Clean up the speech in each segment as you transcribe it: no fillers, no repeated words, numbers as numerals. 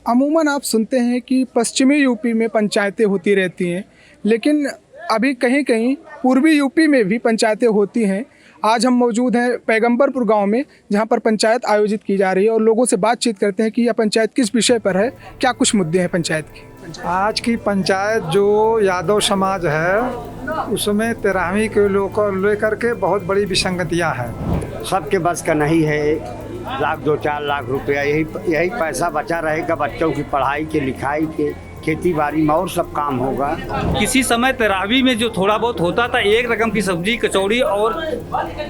अमूमन आप सुनते हैं कि पश्चिमी यूपी में पंचायतें होती रहती हैं, लेकिन अभी कहीं कहीं पूर्वी यूपी में भी पंचायतें होती हैं। आज हम मौजूद हैं पैगंबरपुर गांव में, जहां पर पंचायत आयोजित की जा रही है और लोगों से बातचीत करते हैं कि यह पंचायत किस विषय पर है, क्या कुछ मुद्दे हैं पंचायत के। आज की पंचायत जो यादव समाज है उसमें 13वीं के लोग को लेकर के बहुत बड़ी विसंगतियां हैं। सबके बस का नहीं है। लाख 2-4 लाख रुपया यही पैसा बचा रहेगा बच्चों की पढ़ाई के, लिखाई के, खेती बाड़ी में और सब काम होगा। किसी समय 13वीं में जो थोड़ा बहुत होता था, एक रकम की सब्जी, कचौड़ी और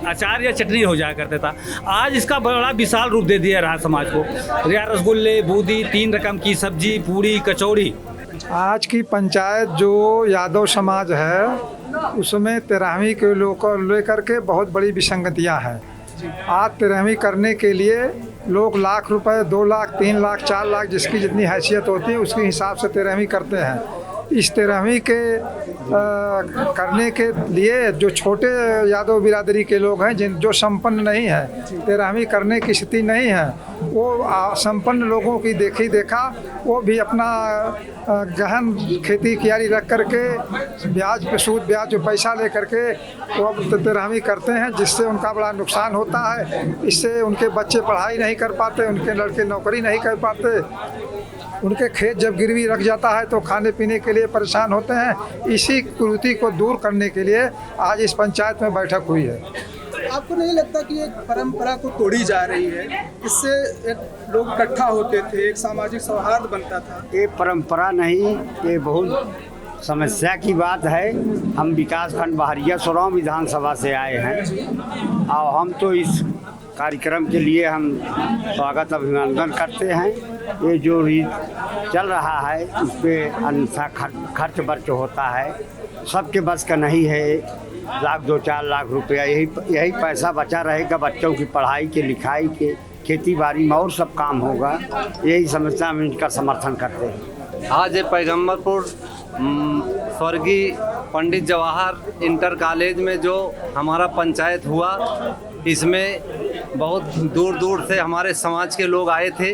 अचार या चटनी हो जाया करता था। आज इसका बड़ा विशाल रूप दे दिया रहा समाज को। या रसगुल्ले, बूंदी, 3 रकम की सब्जी, पूरी, कचौड़ी। आज की पंचायत जो यादव समाज है उसमें 13वीं के लोग को लेकर के बहुत बड़ी विसंगतियां हैं। आज 13वीं करने के लिए लोग लाख रुपए, 2 लाख, 3 लाख, 4 लाख जिसकी जितनी हैसियत होती है उसके हिसाब से 13वीं करते हैं। इस 13वीं के करने के लिए जो छोटे यादव बिरादरी के लोग हैं जो संपन्न नहीं है, 13वीं करने की स्थिति नहीं है, वो संपन्न लोगों की देखा वो भी अपना गहन खेती कियारी रख करके ब्याज पे सूद ब्याज पे पैसा ले करके वो अब 13वीं करते हैं, जिससे उनका बड़ा नुकसान होता है। इससे उनके बच्चे पढ़ाई नहीं कर पाते, उनके लड़के नौकरी नहीं कर पाते, उनके खेत जब गिरवी रख जाता है तो खाने पीने के लिए परेशान होते हैं। इसी कुरीति को दूर करने के लिए आज इस पंचायत में बैठक हुई है। आपको नहीं लगता कि एक परंपरा को तोड़ी जा रही है? इससे एक लोग इकट्ठा होते थे, एक सामाजिक सौहार्द बनता था। ये परंपरा नहीं, ये बहुत समस्या की बात है। हम विकास खंड बहरिया सोराव विधानसभा से आए हैं और हम तो इस कार्यक्रम के लिए हम स्वागत अभिनंदन करते हैं। ये जो चल रहा है इस पर अन्यथा खर्च बर्च होता है, सबके बस का नहीं है। लाख 2-4 लाख रुपया यही पैसा बचा रहेगा बच्चों की पढ़ाई के, लिखाई के, खेती बाड़ी में और सब काम होगा। यही समस्या हम इनका समर्थन करते हैं। आज ये पैगंबरपुर स्वर्गीय पंडित जवाहर इंटर कॉलेज में जो हमारा पंचायत हुआ, इसमें बहुत दूर दूर से हमारे समाज के लोग आए थे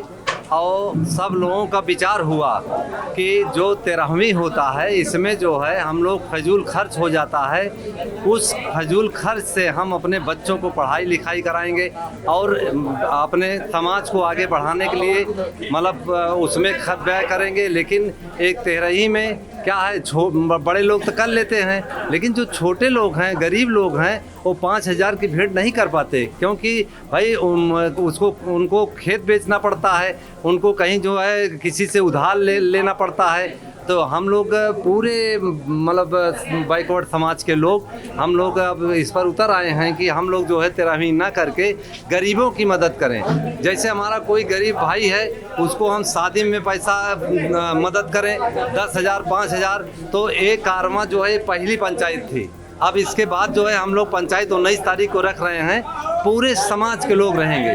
और सब लोगों का विचार हुआ कि जो 13वीं होता है इसमें जो है हम लोग फजूल खर्च हो जाता है। उस फजूल खर्च से हम अपने बच्चों को पढ़ाई लिखाई कराएंगे और अपने समाज को आगे बढ़ाने के लिए मतलब उसमें खर्च व्यय करेंगे। लेकिन एक 13वीं में क्या है, बड़े लोग तो कर लेते हैं, लेकिन जो छोटे लोग हैं, गरीब लोग हैं, वो 5,000 की भेंट नहीं कर पाते, क्योंकि भाई उनको खेत बेचना पड़ता है, उनको कहीं जो है किसी से उधार लेना पड़ता है। तो हम लोग पूरे मतलब बैकवर्ड समाज के लोग हम लोग अब इस पर उतर आए हैं कि हम लोग जो है 13वीं ना करके गरीबों की मदद करें। जैसे हमारा कोई गरीब भाई है उसको हम शादी में पैसा मदद करें 10,000 5,000। तो एक कारवा जो है पहली पंचायत थी। अब इसके बाद जो है हम लोग पंचायत 19 तारीख को रख रहे हैं। पूरे समाज के लोग रहेंगे,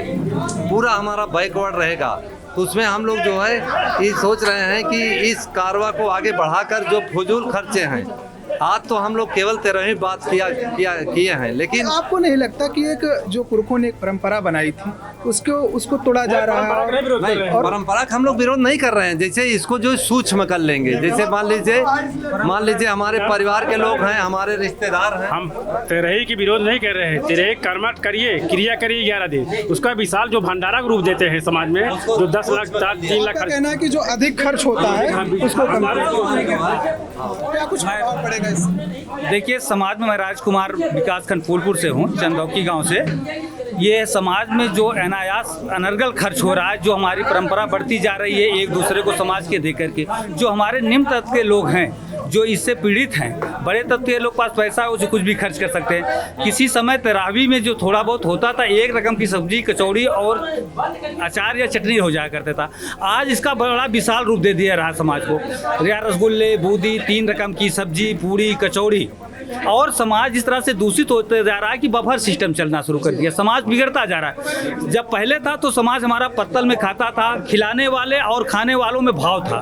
पूरा हमारा बैकवर्ड रहेगा। तो उसमें हम लोग जो है ये सोच रहे हैं कि इस कारवा को आगे बढ़ाकर जो फजूल खर्चे हैं, आज तो हम लोग केवल 13वीं बात किए हैं, लेकिन आपको नहीं लगता कि एक जो पुरखों ने एक परंपरा बनाई थी उसको तोड़ा जा रहा है? नहीं, परंपरा का हम लोग विरोध नहीं कर रहे हैं। जैसे इसको जो सूक्ष्म कर लेंगे, जैसे मान लीजिए हमारे परिवार के लोग हैं, हमारे रिश्तेदार हैं। हम 13वीं की विरोध नहीं कर रहे हैं। 13 कर्मठ करिए, क्रिया करिए 11 दिन, उसका विशाल जो भंडारा का रूप देते हैं समाज में, जो 10 लाख 3 लाख कहना है कि जो अधिक खर्च होता है उसको कम क्या कुछ पड़ेगा? देखिए, समाज में मैं राजकुमार विकासखंड फूलपुर से हूँ, चंदौकी गांव से। ये समाज में जो अनायास अनर्गल खर्च हो रहा है, जो हमारी परंपरा बढ़ती जा रही है एक दूसरे को समाज के देकर के, जो हमारे निम्न तत्व के लोग हैं जो इससे पीड़ित हैं, बड़े तत्व के लोग पास पैसा है उसे कुछ भी खर्च कर सकते हैं। किसी समय 13वीं में जो थोड़ा बहुत होता था, एक रकम की सब्जी, कचौड़ी और अचार या चटनी हो जाया करता था। आज इसका बड़ा विशाल रूप दे दिया रहा समाज को। या रसगुल्ले, बूंदी, 3 रकम की सब्जी, पूरी, कचौड़ी। और समाज इस तरह से दूषित होते जा रहा है कि बफर सिस्टम चलना शुरू कर दिया। समाज बिगड़ता जा रहा है। जब पहले था तो समाज हमारा पत्तल में खाता था, खिलाने वाले और खाने वालों में भाव था।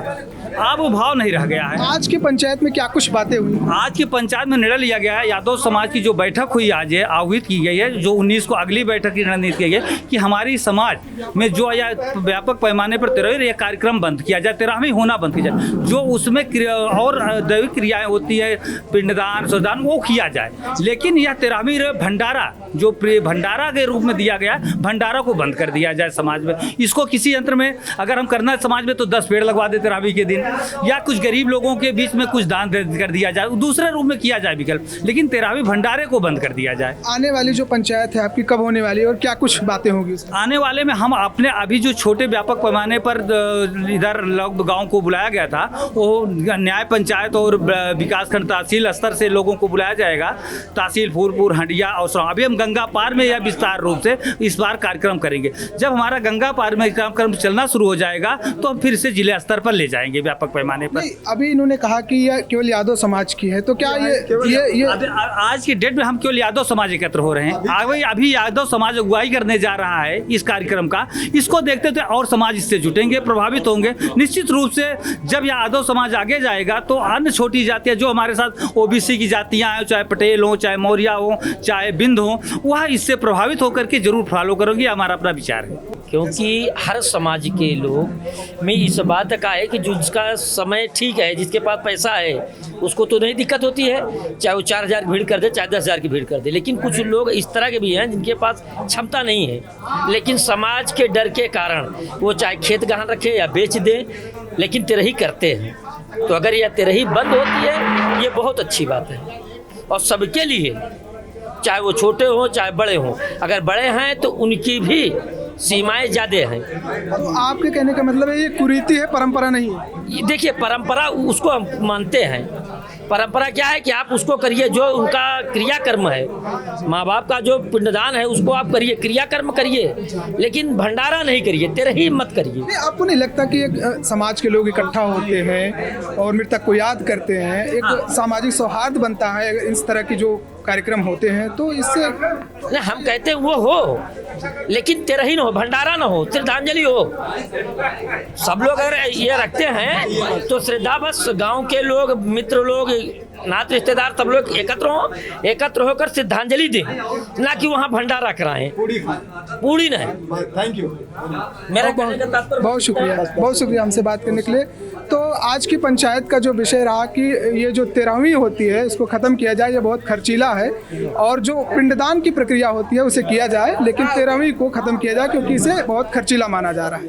अब वो भाव नहीं रह गया है। आज की पंचायत में क्या कुछ बातें हुई? आज की पंचायत में निर्णय लिया गया है, यादव समाज की जो बैठक हुई आज है, आहूत की गई है, जो 19 को अगली बैठक की रणनीति की गई है कि हमारी समाज में जो या व्यापक पैमाने पर 13वीं कार्यक्रम बंद किया जाए, 13वीं होना बंद किया जाए, जो उसमें और दैविक क्रियाएं होती है, पिंडदान सुरदान, वो किया जाए। लेकिन यह 13वीं भंडारा जो भंडारा के रूप में दिया गया, भंडारा को बंद कर दिया जाए समाज में। इसको किसी यंत्र में अगर हम करना है समाज में तो 10 पेड़ लगवा दे 13वीं के दिन, या कुछ गरीब लोगों के बीच में कुछ दान कर दिया जाए, दूसरे रूप में किया जाए विकल्प, लेकिन 13वीं भंडारे को बंद कर दिया जाए। आने वाली जो पंचायत है आपकी कब होने वाली है और क्या कुछ बातें होगी? आने वाले में हम अपने अभी जो छोटे व्यापक पैमाने पर इधर गांव को बुलाया गया था, वो न्याय पंचायत और विकासखंड तहसील स्तर से लोगों को बुलाया जाएगा, तहसील फूलपुर, हंडिया और सरांव। अभी हम गंगा पार में यह विस्तार रूप से इस बार कार्यक्रम करेंगे। जब हमारा गंगा पार में कार्यक्रम चलना शुरू हो जाएगा तो हम फिर से जिले स्तर पर ले जाएंगे व्यापक पैमाने पर। अभी इन्होंने कहा कि यह केवल यादव समाज की है, तो क्या ये आज की डेट में हम केवल यादव समाज एकत्र हो रहे हैं। अभी यादव समाज अगुवाई करने जा रहा है इस कार्यक्रम का। इसको देखते हुए और समाज इससे जुटेंगे, प्रभावित होंगे। निश्चित रूप से जब यादव समाज आगे जाएगा तो अन्य छोटी जातियां जो हमारे साथ ओबीसी की जातियां हैं, चाहे पटेल हो, चाहे मौर्य हो, चाहे बिंद हो, वह इससे प्रभावित होकर के जरूर फॉलो करेंगे। हमारा अपना विचार है, क्योंकि हर समाज के लोग में इस बात का है कि जिसका समय ठीक है, जिसके पास पैसा है, उसको तो नहीं दिक्कत होती है, चाहे वो 4000 की भीड़ कर दे, चाहे 10,000 की भीड़ कर दे। लेकिन कुछ लोग इस तरह के भी हैं जिनके पास क्षमता नहीं है, लेकिन समाज के डर के कारण वो चाहे खेत गहन रखे या बेच दे, लेकिन तिरही करते हैं। तो अगर यह तिरही बंद होती है, ये बहुत अच्छी बात है और सबके लिए, चाहे वो छोटे हों चाहे बड़े हों। अगर बड़े हैं तो उनकी भी सीमाएं ज़्यादा हैं। तो आपके कहने का मतलब है ये कुरीति है, परंपरा नहीं है? देखिए, परंपरा उसको हम मानते हैं। परंपरा क्या है कि आप उसको करिए जो उनका क्रियाकर्म है, माँ बाप का जो पिंडदान है उसको आप करिए, क्रियाकर्म करिए, लेकिन भंडारा नहीं करिए, तिरही मत करिए। आपको नहीं लगता कि एक समाज के लोग इकट्ठा होते हैं और मृतक को याद करते हैं, एक सामाजिक सौहार्द बनता है इस तरह की जो कार्यक्रम होते हैं, तो इससे हम कहते हैं वो हो, लेकिन तिरही ना हो, भंडारा ना हो, श्रद्धांजलि हो। सब लोग अगर ये रखते हैं तो श्रद्धा, बस गांव के लोग, मित्र लोग, नात रिश्तेदार सब लोग एकत्र होकर श्रद्धांजलि दें, ना कि वहाँ भंडारा कराएं, पूरी नहीं। थैंक यू, मेरा बहुत शुक्रिया हमसे बात करने के लिए। तो आज की पंचायत का जो विषय रहा कि ये जो 13वीं होती है इसको ख़त्म किया जाए, ये बहुत खर्चीला है, और जो पिंडदान की प्रक्रिया होती है उसे किया जाए, लेकिन 13वीं को ख़त्म किया जाए क्योंकि इसे बहुत खर्चीला माना जा रहा है।